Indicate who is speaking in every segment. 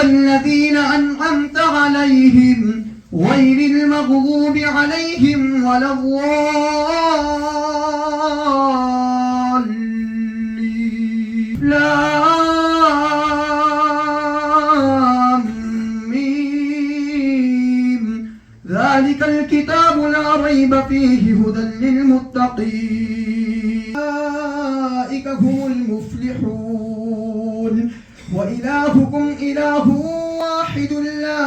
Speaker 1: الذين أنعمت عليهم غير المغضوب عليهم ولا الضالين لام ميم ذلك الكتاب لا ريب فيه هدى للمتقين أولئك هم المفلحون وإلهكم إله واحد لا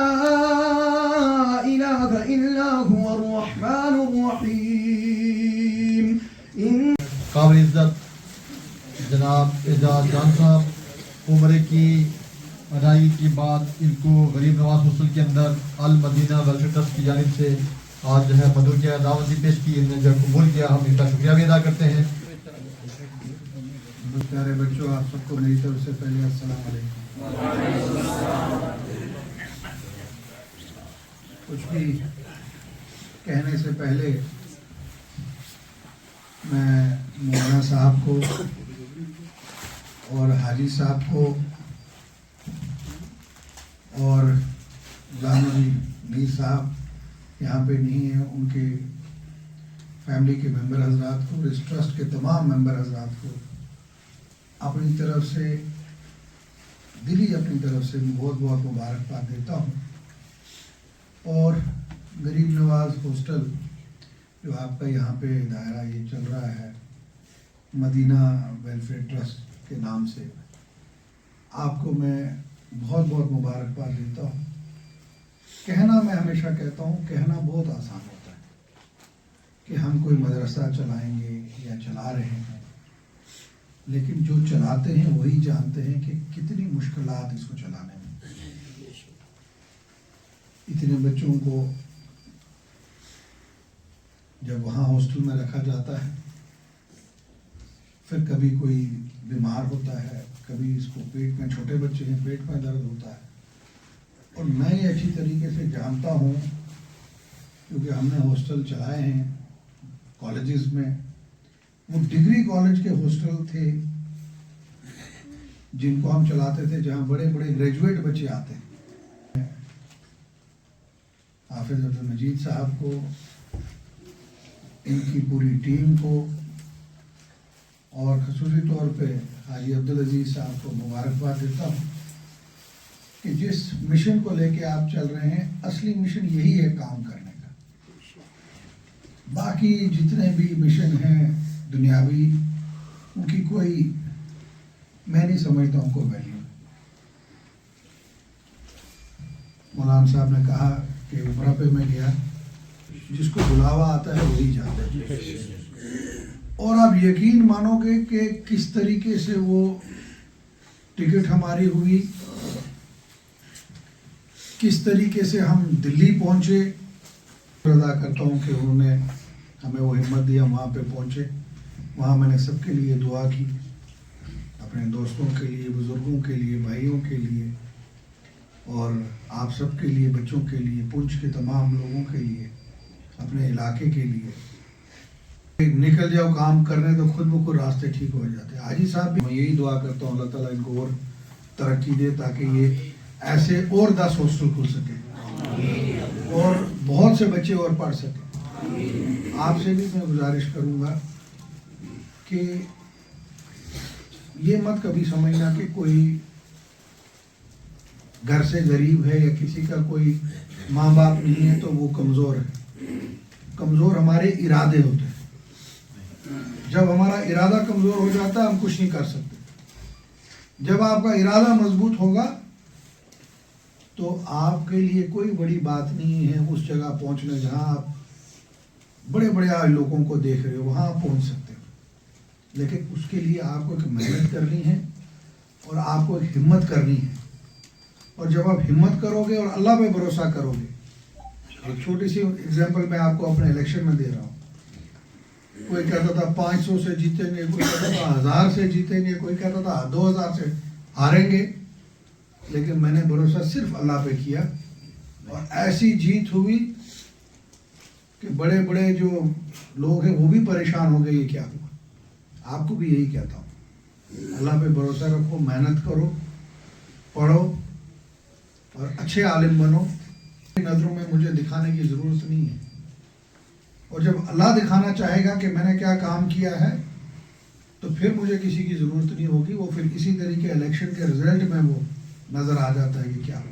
Speaker 1: إله إلا هو الرحمن الرحيم
Speaker 2: قابل عزت جناب اعجاز جان صاحب عمرے کی ادائیگی کے بعد ان کو غریب نواز ہاسٹل کے اندر المدینہ ویلفیئر ٹرسٹ کی جانب سے آج جو ہے مدعو کیا دعوتی پیش کی، انہوں نے جو قبول کیا، ہم ان کا شکریہ بھی ادا کرتے ہیں۔
Speaker 3: پیارے بچوں، آپ سب کو میری طرف سے پہلے السلام علیکم۔ کچھ بھی کہنے سے پہلے میں مولانا صاحب کو اور حاجی صاحب کو اور جانوی میر صاحب یہاں پہ نہیں ہیں، ان کے فیملی کے ممبر حضرات کو اور اس ٹرسٹ کے تمام ممبر حضرات کو اپنی طرف سے اپنی طرف سے بہت بہت مبارکباد دیتا ہوں۔ اور غریب نواز ہاسٹل جو آپ کا یہاں پہ دائرہ یہ چل رہا ہے مدینہ ویلفیئر ٹرسٹ کے نام سے، آپ کو میں بہت بہت مبارکباد دیتا ہوں۔ کہنا میں ہمیشہ کہتا ہوں، کہنا بہت آسان ہوتا ہے کہ ہم کوئی مدرسہ چلائیں گے یا چلا رہے ہیں، لیکن جو چلاتے ہیں وہی جانتے ہیں کہ کتنی مشکلات اس کو چلانے میں۔ اتنے بچوں کو جب وہاں ہاسٹل میں رکھا جاتا ہے، پھر کبھی کوئی بیمار ہوتا ہے، کبھی اس کو پیٹ میں، چھوٹے بچے ہیں، پیٹ میں درد ہوتا ہے، اور میں یہ اچھی طریقے سے جانتا ہوں کیونکہ ہم نے ہاسٹل چلائے ہیں کالجز میں۔ وہ ڈگری کالج کے ہاسٹل تھے جن کو ہم چلاتے تھے، جہاں بڑے بڑے گریجویٹ بچے آتے ہیں۔ حافظ عبدالمجید صاحب کو، ان کی پوری ٹیم کو، اور خصوصی طور پہ حاجی عبدالعزیز صاحب کو مبارکباد دیتا ہوں کہ جس مشن کو لے کے آپ چل رہے ہیں، اصلی مشن یہی ہے کام کرنے کا۔ باقی جتنے بھی مشن ہیں دنیاوی، ان کی کوئی، میں نہیں سمجھتا ہوں کوئی ویلیو۔ مولانا صاحب نے کہا کہ عمرہ پہ میں گیا، جس کو بلاوا آتا ہے وہی جاتا ہے، اور آپ یقین مانو گے کہ کس طریقے سے وہ ٹکٹ ہماری ہوئی، کس طریقے سے ہم دلی پہنچے۔ ادا کرتا ہوں کہ انہوں نے ہمیں وہ ہمت دیا، وہاں پہ پہنچے، وہاں میں نے سب کے لیے دعا کی، اپنے دوستوں کے لیے، بزرگوں کے لیے، بھائیوں کے لیے، اور آپ سب کے لیے، بچوں کے لیے، پنچ کے تمام لوگوں کے لیے، اپنے علاقے کے لیے۔ نکل جاؤ کام کرنے تو خود بخود راستے ٹھیک ہو جاتے ہیں۔ حاجی صاحب بھی میں یہی دعا کرتا ہوں اللہ تعالیٰ ان کو اور ترقی دے تاکہ یہ ایسے اور 10 ہاسٹل کھل سکے اور بہت سے بچے اور پڑھ سکیں۔ آپ سے بھی میں گزارش کروں گا کہ یہ مت کبھی سمجھنا کہ کوئی گھر سے غریب ہے یا کسی کا کوئی ماں باپ نہیں ہے تو وہ کمزور ہے۔ کمزور ہمارے ارادے ہوتے ہیں۔ جب ہمارا ارادہ کمزور ہو جاتا ہے ہم کچھ نہیں کر سکتے۔ جب آپ کا ارادہ مضبوط ہوگا تو آپ کے لیے کوئی بڑی بات نہیں ہے اس جگہ پہنچنا جہاں آپ بڑے بڑے لوگوں کو دیکھ رہے ہو، وہاں آپ پہنچ سکتے ہو، لیکن اس کے لیے آپ کو ایک محنت کرنی ہے اور آپ کو ایک ہمت کرنی ہے۔ اور جب آپ ہمت کرو گے اور اللہ پہ بھروسہ کرو گے، ایک چھوٹی سی اگزامپل میں آپ کو اپنے الیکشن میں دے رہا ہوں۔ کوئی کہتا تھا 500 سے جیتیں گے، کوئی کہتا تھا 1000 سے جیتیں گے، کوئی کہتا تھا 2000 سے ہاریں گے، لیکن میں نے بھروسہ صرف اللہ پہ کیا اور ایسی جیت ہوئی کہ بڑے بڑے جو لوگ ہیں وہ بھی پریشان ہو گئے، یہ کیا ہوا۔ آپ کو بھی یہی کہتا ہوں अल्लाह पे भरोसा रखो, मेहनत करो, पढ़ो और अच्छे आलिम बनो। नज़रों में मुझे दिखाने की ज़रूरत नहीं है, और जब अल्लाह दिखाना चाहेगा कि मैंने क्या काम किया है तो फिर मुझे किसी की ज़रूरत नहीं होगी। वो फिर इसी तरीके इलेक्शन के रिजल्ट में वो नज़र आ जाता है कि क्या हो।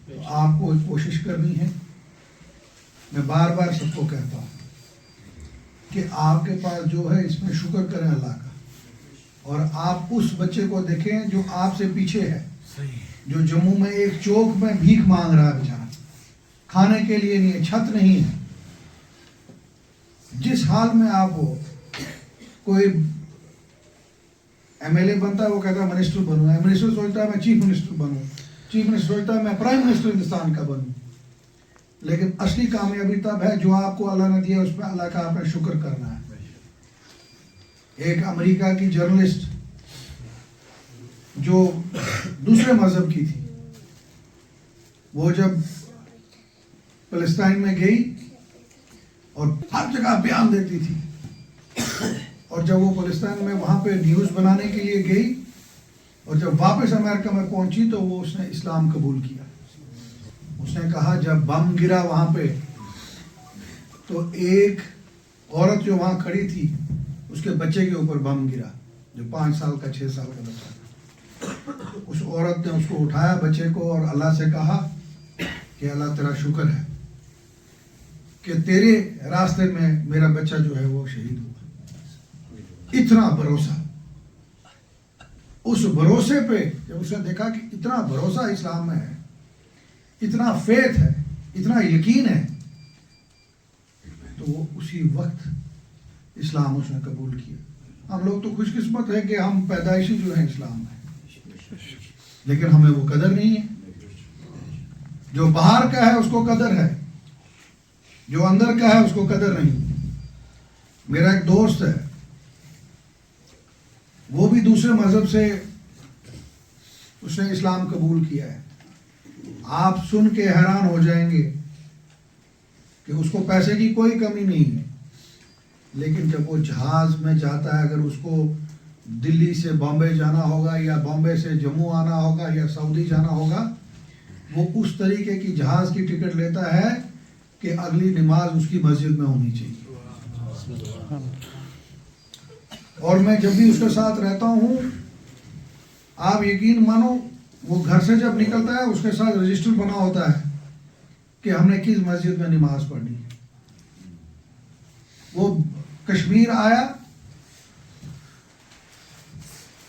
Speaker 3: तो आपको कोशिश करनी है। मैं बार बार सबको कहता हूँ कि आपके पास जो है इसमें शुक्र करें अल्लाह का, और आप उस बच्चे को देखें जो आपसे पीछे है, जो जम्मू में एक चौक में भीख मांग रहा है बेचारा, खाने के लिए नहीं है, छत नहीं है। जिस हाल में आप हो, कोई एमएलए बनता है वो कहता है मिनिस्टर बनूंगा, मिनिस्टर सोचता है मैं चीफ मिनिस्टर बनूं, चीफ मिनिस्टर सोचता है मैं प्राइम मिनिस्टर हिंदुस्तान का बनूं। लेकिन असली कामयाबी तब है जो आपको अल्लाह ने दिया, उस पर अल्लाह का आपने शुक्र करना है। एक अमेरिका की जर्नलिस्ट जो दूसरे मजहब की थी, वो जब फलस्तीन में गई और हर जगह बयान देती थी, और जब वो फलस्तीन में वहाँ पे न्यूज़ बनाने के लिए गई और जब वापस अमेरिका में पहुंची तो वो उसने इस्लाम कबूल किया। उसने कहा जब बम गिरा वहाँ पे तो एक औरत जो वहाँ खड़ी थी उसके बच्चे के ऊपर बम गिरा, जो 5 साल का 6 साल का बच्चा था। उस औरत ने उसको उठाया बच्चे को और अल्लाह से कहा कि अल्लाह तेरा शुक्र है कि तेरे रास्ते में मेरा बच्चा जो है वो शहीद हुआ। इतना भरोसा, उस भरोसे पे जब उसने देखा कि इतना भरोसा इस्लाम में है, इतना फेथ है, इतना यकीन है, तो वो उसी वक्त इस्लाम उसने कबूल किया। हम लोग तो खुशकिस्मत है कि हम पैदाइशी जो है इस्लाम में, लेकिन हमें वो कदर नहीं है। जो बाहर का है उसको कदर है, जो अंदर का है उसको कदर नहीं। मेरा एक दोस्त है, वो भी दूसरे मजहब से उसने इस्लाम कबूल किया है। आप सुन के हैरान हो जाएंगे कि उसको पैसे की कोई कमी नहीं है, लेकिन जब वो जहाज में जाता है, अगर उसको दिल्ली से बॉम्बे जाना होगा या बॉम्बे से जम्मू आना होगा या सऊदी जाना होगा, वो उस तरीके की जहाज की टिकट लेता है कि अगली नमाज उसकी मस्जिद में होनी चाहिए। और मैं जब भी उसके साथ रहता हूँ, आप यकीन मानो, वो घर से जब निकलता है उसके साथ रजिस्टर बना होता है कि हमने किस मस्जिद में नमाज पढ़नी है। वो कश्मीर आया,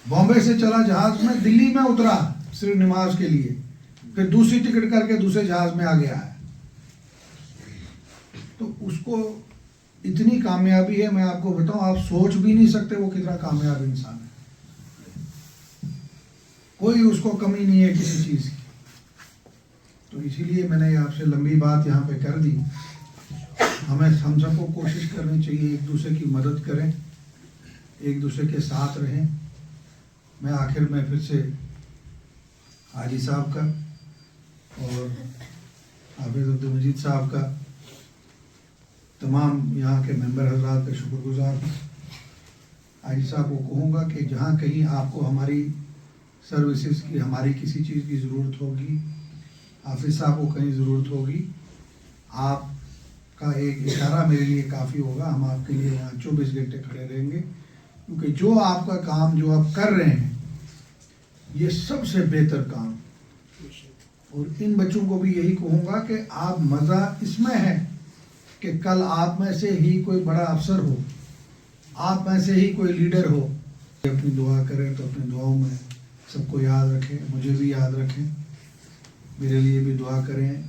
Speaker 3: बॉम्बे से चला जहाज में, दिल्ली में उतरा सिर्फ नमाज के लिए, फिर दूसरी टिकट करके दूसरे जहाज में आ गया है। तो उसको इतनी कामयाबी है, मैं आपको बताऊं, आप सोच भी नहीं सकते वो कितना कामयाब इंसान है। कोई उसको कमी नहीं है किसी चीज़ की। तो इसीलिए मैंने आपसे लंबी बात यहाँ पे कर दी। हम सबको कोशिश करनी चाहिए, एक दूसरे की मदद करें, एक दूसरे के साथ रहें। मैं आखिर में फिर से हाजी साहब का और हाफिज अब्दुल मजीद साहब का, तमाम यहाँ के मेंबर हजरात का शुक्रगुजार हूँ। हाजी साहब को कहूँगा कि जहाँ कहीं आपको हमारी सर्विसेज की, हमारी किसी चीज़ की ज़रूरत होगी, हाफिज साहब को कहीं ज़रूरत होगी, आपका एक इशारा मेरे लिए काफ़ी होगा। हम आपके लिए वहाँ 24 घंटे खड़े रहेंगे, क्योंकि जो आपका काम जो आप कर रहे हैं ये सबसे बेहतर काम। और इन बच्चों को भी यही कहूँगा कि आप मज़ा इसमें है कि कल आप में से ही कोई बड़ा अफसर हो, आप में से ही कोई लीडर हो। अपनी दुआ करें तो अपनी दुआओं में सबको याद रखें, मुझे भी याद रखें, मेरे लिए भी दुआ करें।